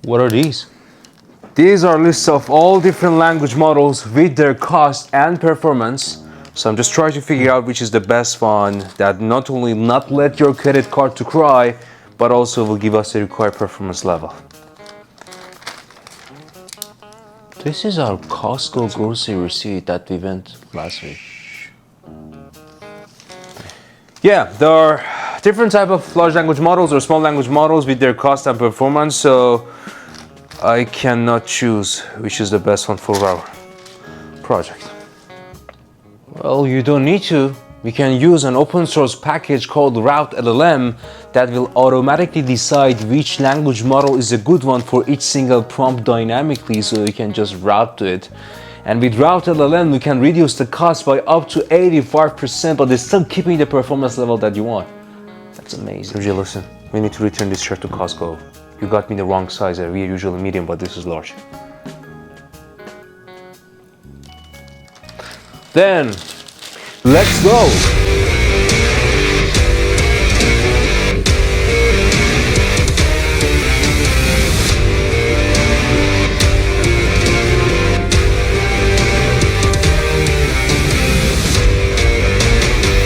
What are these? These are lists of all different language models with their cost and performance. So I'm just trying to figure out which is the best one that not only not let your credit card to cry, but also will give us the required performance level. This is our Costco grocery receipt that we went last week. Yeah, there are different type of large language models or small language models with their cost and performance. So I cannot choose which is the best one for our project. Well, you don't need to. We can use an open source package called RouteLLM that will automatically decide which language model is a good one for each single prompt dynamically, so you can just route to it. And with RouteLLM, we can reduce the cost by up to 85%, but it's still keeping the performance level that you want. That's amazing. Sergio, listen, we need to return this shirt to Costco. You got me the wrong size. I wear usually medium, but this is large. Then, let's go!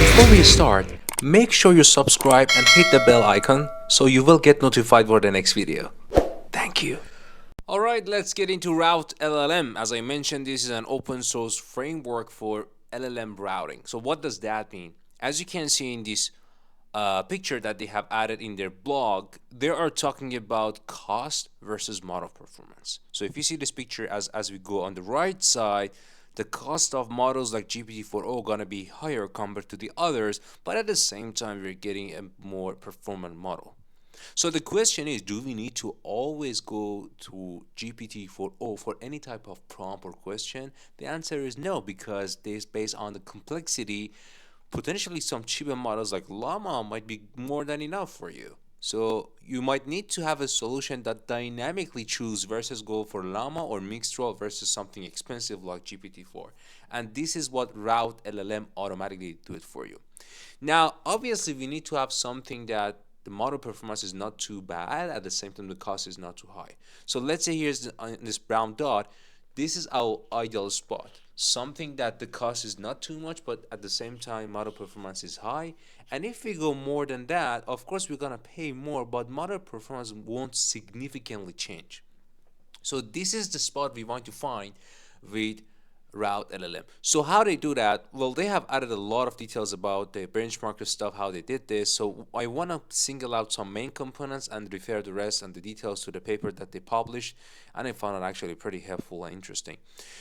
Before we start, make sure you subscribe and hit the bell icon so you will get notified for the next video. Thank you. Alright, let's get into RouteLLM. As I mentioned, this is an open source framework for LLM routing. So what does that mean? As you can see in this picture that they have added in their blog, they are talking about cost versus model performance. So if you see this picture as we go on the right side, the cost of models like GPT-4o gonna be higher compared to the others, but at the same time we're getting a more performant model. So the question is, do we need to always go to GPT-4o for any type of prompt or question? The answer is no, because this based on the complexity, potentially some cheaper models like Llama might be more than enough for you. So you might need to have a solution that dynamically choose versus go for Llama or Mixtral versus something expensive like GPT-4. And this is what RouteLLM automatically do it for you. Now, obviously, we need to have something that the model performance is not too bad, at the same time the cost is not too high. So let's say here's this brown dot, this is our ideal spot, something that the cost is not too much, but at the same time model performance is high. And if we go more than that, of course we're gonna pay more, but model performance won't significantly change. So this is the spot we want to find with RouteLLM. So how they do that? Well, they have added a lot of details about the benchmarker stuff, how they did this. So I want to single out some main components and refer the rest and the details to the paper that they published, and I found it actually pretty helpful and interesting.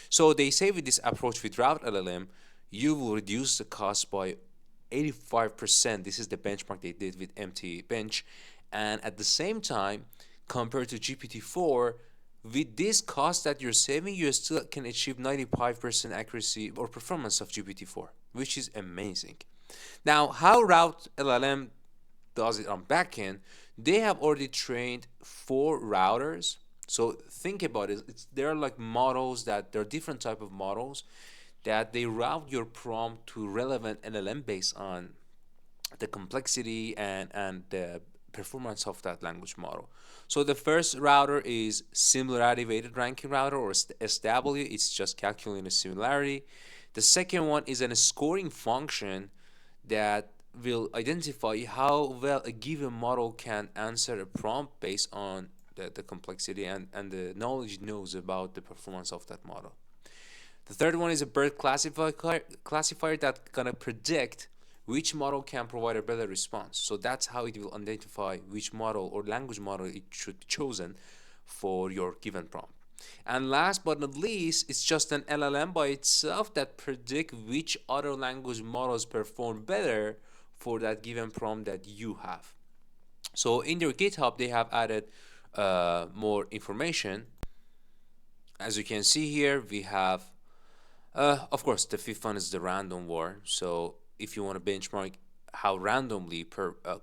So they say with this approach with RouteLLM, you will reduce the cost by 85%. This is the benchmark they did with MT Bench, and at the same time, compared to GPT-4, with this cost that you're saving, you still can achieve 95% accuracy or performance of GPT-4, which is amazing. Now, how RouteLLM does it on backend, they have already trained 4 routers. So think about it. There are like models that there are different type of models that they route your prompt to relevant LLM based on the complexity and the performance of that language model. So the first router is similarity weighted ranking router, or SW. It's just calculating a similarity. The second one is a scoring function that will identify how well a given model can answer a prompt based on the complexity and the knowledge it knows about the performance of that model. The third one is a BERT classifier that's gonna predict which model can provide a better response. So that's how it will identify which model or language model it should be chosen for your given prompt. And last but not least, it's just an LLM by itself that predict which other language models perform better for that given prompt that you have. So in their GitHub, they have added more information. As you can see here, we have, of course, the fifth one is the random war. So if you want to benchmark how randomly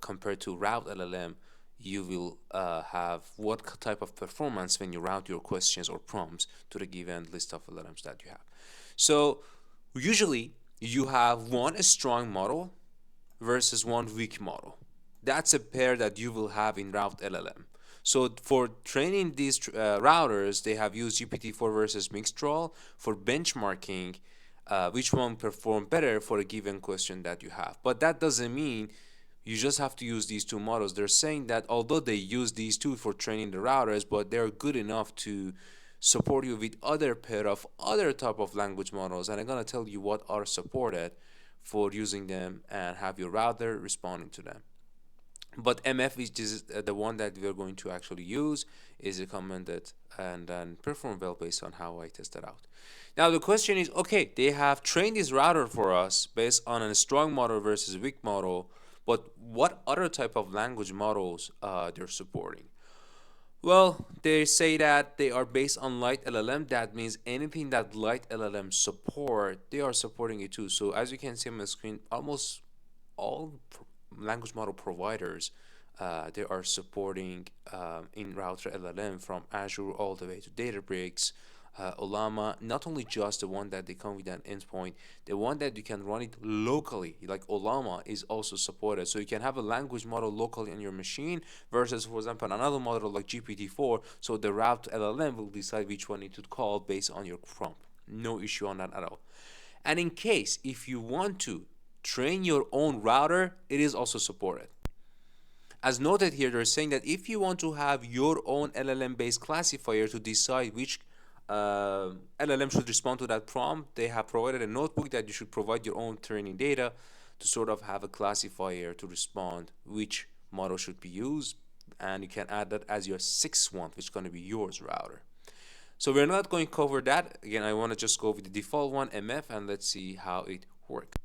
compared to RouteLLM, you will have what type of performance when you route your questions or prompts to the given list of LLMs that you have. So usually you have one strong model versus one weak model. That's a pair that you will have in RouteLLM. So for training these routers, they have used GPT-4 versus Mixtral for benchmarking which one perform better for a given question that you have. But that doesn't mean you just have to use these two models. They're saying that although they use these two for training the routers, but they're good enough to support you with other pair of other type of language models. And I'm gonna tell you what are supported for using them and have your router responding to them. But MF, which is the one that we're going to actually use, is recommended and perform well based on how I tested out. Now the question is, okay, they have trained this router for us based on a strong model versus a weak model, but what other type of language models they're supporting? Well, they say that they are based on Light LLM. That means anything that Light LLM support, they are supporting it too. So as you can see on the screen, almost all language model providers they are supporting in Router LLM from Azure all the way to Databricks, Olama, not only just the one that they come with an endpoint, the one that you can run it locally, like Olama is also supported. So you can have a language model locally on your machine versus, for example, another model like GPT-4. So the Route LLM will decide which one it to call based on your prompt. No issue on that at all. And in case if you want to train your own router, it is also supported. As noted here, they're saying that if you want to have your own LLM based classifier to decide which LLM should respond to that prompt, they have provided a notebook that you should provide your own training data to sort of have a classifier to respond which model should be used. And you can add that as your sixth one, which is going to be yours router. So we're not going to cover that. Again, I want to just go with the default one, MF, and let's see how it works.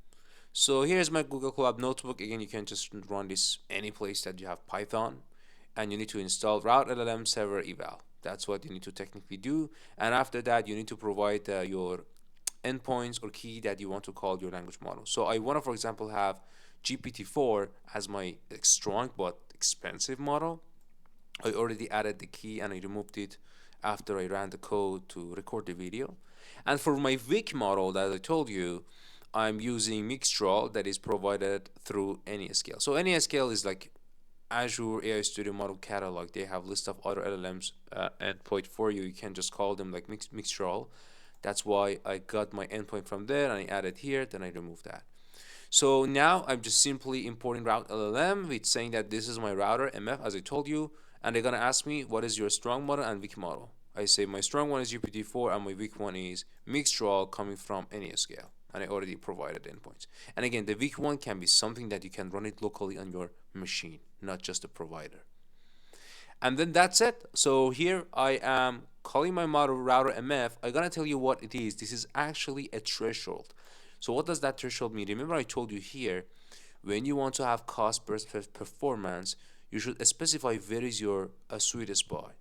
So here's my Google Colab notebook. Again, you can just run this any place that you have Python, and you need to install Route LLM server eval. That's what you need to technically do. And after that, you need to provide your endpoints or key that you want to call your language model. So I want to, for example, have GPT-4 as my strong but expensive model. I already added the key and I removed it after I ran the code to record the video. And for my weak model that I told you, I'm using Mixtral that is provided through AnyScale. So AnyScale is like Azure AI Studio Model Catalog. They have list of other LLMs endpoint for you. You can just call them like Mixtral. That's why I got my endpoint from there and I added here, then I removed that. So now I'm just simply importing Route LLM with saying that this is my router MF as I told you, and they're gonna ask me what is your strong model and weak model. I say my strong one is GPT-4 and my weak one is Mixtral coming from AnyScale, and I already provided endpoints. And again, the weak one can be something that you can run it locally on your machine, not just the provider. And then that's it. So here I am calling my model router MF. I'm gonna tell you what it is. This is actually a threshold. So what does that threshold mean? Remember I told you here, when you want to have cost versus performance, you should specify where is your sweet spot,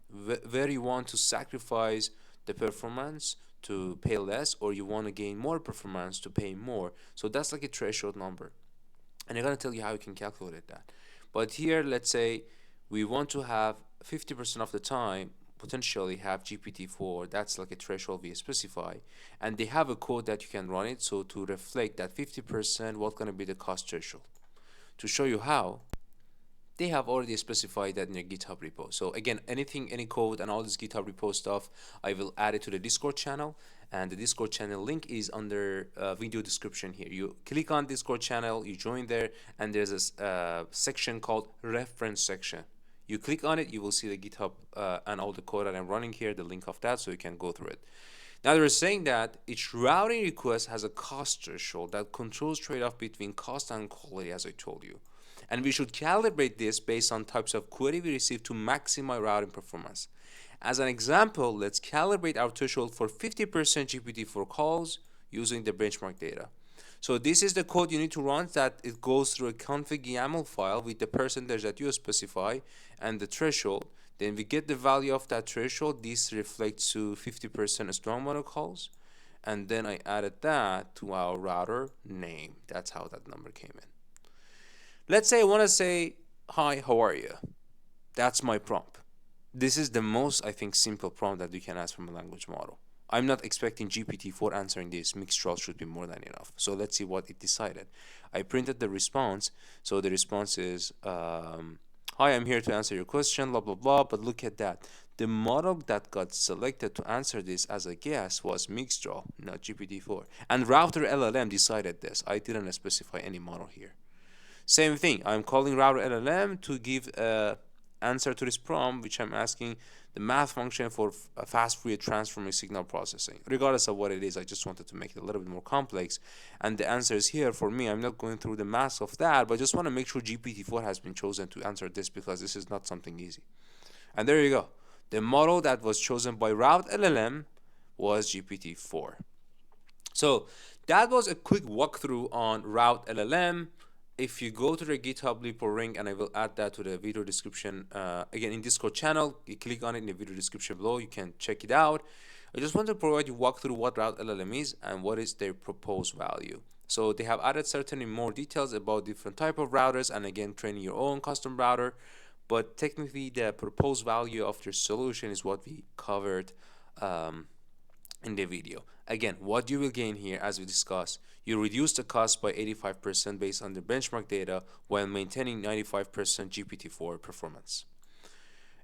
where you want to sacrifice the performance to pay less, or you want to gain more performance to pay more. So that's like a threshold number. And I'm going to tell you how you can calculate that. But here, let's say we want to have 50% of the time potentially have GPT-4. That's like a threshold we specify. And they have a code that you can run it. So to reflect that 50%, what's going to be the cost threshold. To show you how, they have already specified that in their GitHub repo. So again, anything, any code and all this GitHub repo stuff, I will add it to the Discord channel. And the Discord channel link is under video description here. You click on Discord channel, you join there, and there's a section called reference section. You click on it, you will see the GitHub and all the code that I'm running here, the link of that, so you can go through it. Now they're saying that each routing request has a cost threshold that controls trade-off between cost and quality, as I told you. And we should calibrate this based on types of query we receive to maximize routing performance. As an example, let's calibrate our threshold for 50% GPT-4 calls using the benchmark data. So this is the code you need to run, that it goes through a config YAML file with the percentage that you specify and the threshold. Then we get the value of that threshold. This reflects to 50% strong model calls. And then I added that to our router name. That's how that number came in. Let's say I want to say, hi, how are you? That's my prompt. This is the most, I think, simple prompt that you can ask from a language model. I'm not expecting GPT-4 answering this. Mixtral should be more than enough. So let's see what it decided. I printed the response. So the response is, Hi, I'm here to answer your question, blah, blah, blah. But look at that. The model that got selected to answer this as a guess was Mixdraw, not GPT-4. And Router LLM decided this. I didn't specify any model here. Same thing, I'm calling Router LLM to give a answer to this prompt, which I'm asking the math function for a fast Fourier transform signal processing. Regardless of what it is, I just wanted to make it a little bit more complex. And the answer is here for me. I'm not going through the math of that, but I just want to make sure GPT-4 has been chosen to answer this, because this is not something easy. And there you go. The model that was chosen by Route LLM was GPT-4. So that was a quick walkthrough on Route LLM. If you go to the GitHub repo link, and I will add that to the video description, again in Discord channel, you click on it in the video description below, you can check it out. I just want to provide you a walkthrough what Route LLM is and what is their proposed value. So they have added certainly more details about different type of routers, and again training your own custom router, but technically the proposed value of your solution is what we covered in the video. Again, what you will gain here, as we discussed, you reduce the cost by 85% based on the benchmark data while maintaining 95% GPT-4 performance.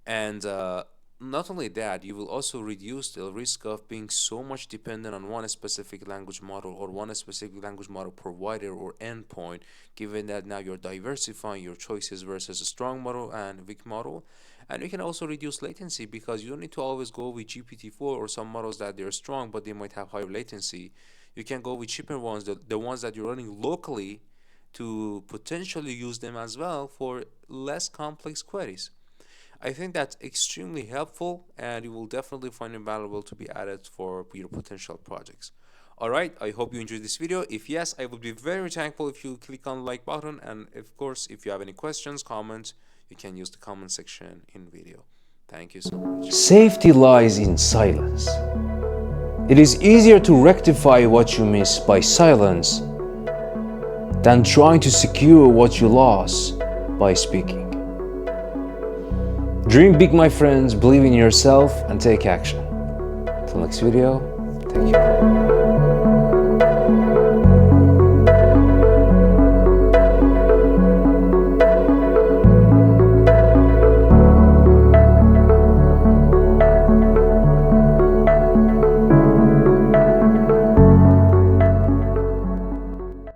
And not only that, you will also reduce the risk of being so much dependent on one specific language model or one specific language model provider or endpoint, given that now you're diversifying your choices versus a strong model and weak model. And you can also reduce latency, because you don't need to always go with GPT-4 or some models that they're strong but they might have higher latency. You can go with cheaper ones, the ones that you're running locally, to potentially use them as well for less complex queries. I think that's extremely helpful, and you will definitely find it valuable to be added for your potential projects. Alright, I hope you enjoyed this video. If yes, I would be very thankful if you click on the like button, and of course, if you have any questions, comments, you can use the comment section in video. Thank you so much. Safety lies in silence. It is easier to rectify what you miss by silence than trying to secure what you lost by speaking. Dream big, my friends, believe in yourself, and take action. Till next video, thank you.